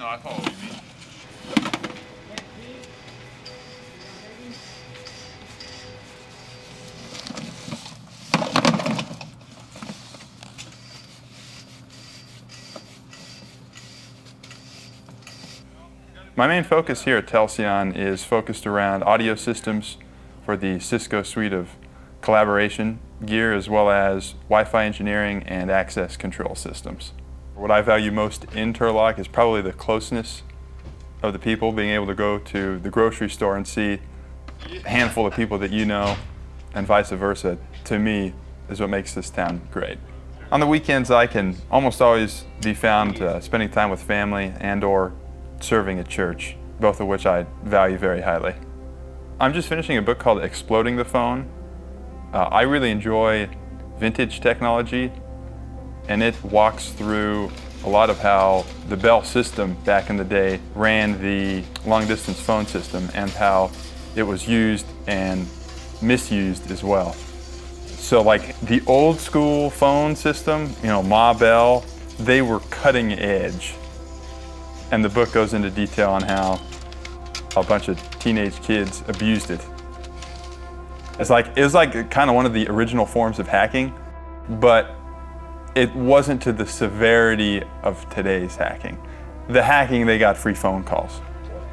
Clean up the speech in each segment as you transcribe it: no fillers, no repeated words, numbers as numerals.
No, I follow you. My main focus here at Telcion is focused around audio systems for the Cisco suite of collaboration gear, as well as Wi-Fi engineering and access control systems. What I value most in Turlock is probably the closeness of the people, being able to go to the grocery store and see a handful of people that you know, and vice versa, to me, is what makes this town great. On the weekends, I can almost always be found spending time with family and/or serving at church, both of which I value very highly. I'm just finishing a book called Exploding the Phone. I really enjoy vintage technology, and it walks through a lot of how the Bell system back in the day ran the long-distance phone system and how it was used and misused as well. So like the old school phone system, you know, Ma Bell, they were cutting edge. And the book goes into detail on how a bunch of teenage kids abused it. It was like kind of one of the original forms of hacking, but it wasn't to the severity of today's hacking. The hacking, they got free phone calls.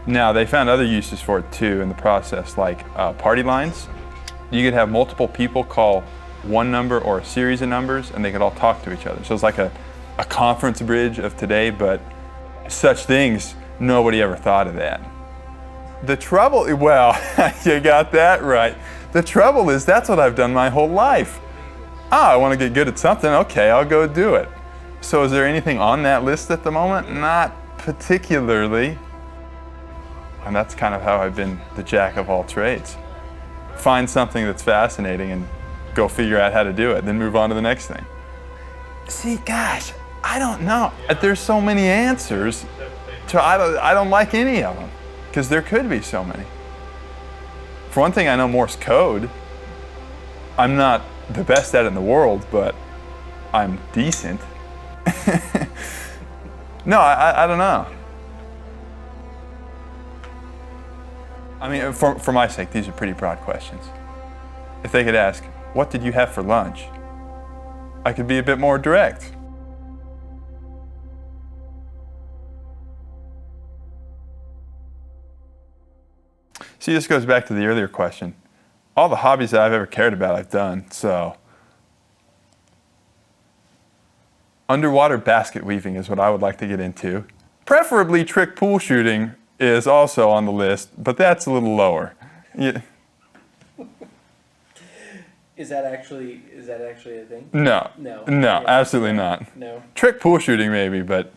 Now, they found other uses for it too in the process, like party lines. You could have multiple people call one number or a series of numbers, and they could all talk to each other. So it's like a conference bridge of today, but such things, nobody ever thought of that. The trouble, well, you got that right. The trouble is that's what I've done my whole life. I want to get good at something, okay, I'll go do it. So is there anything on that list at the moment? Not particularly. And that's kind of how I've been the jack of all trades. Find something that's fascinating and go figure out how to do it, then move on to the next thing. See, gosh, I don't know. There's so many answers to I don't like any of them, because there could be so many. For one thing, I know Morse code. I'm not the best at it in the world, but I'm decent. No, I don't know. I mean, for my sake, these are pretty broad questions. If they could ask, what did you have for lunch? I could be a bit more direct. See, this goes back to the earlier question. All the hobbies that I've ever cared about, I've done, so. Underwater basket weaving is what I would like to get into. Preferably trick pool shooting is also on the list, but that's a little lower. Yeah. Is that actually a thing? No. No. No, Yeah. absolutely not. No. Trick pool shooting maybe, but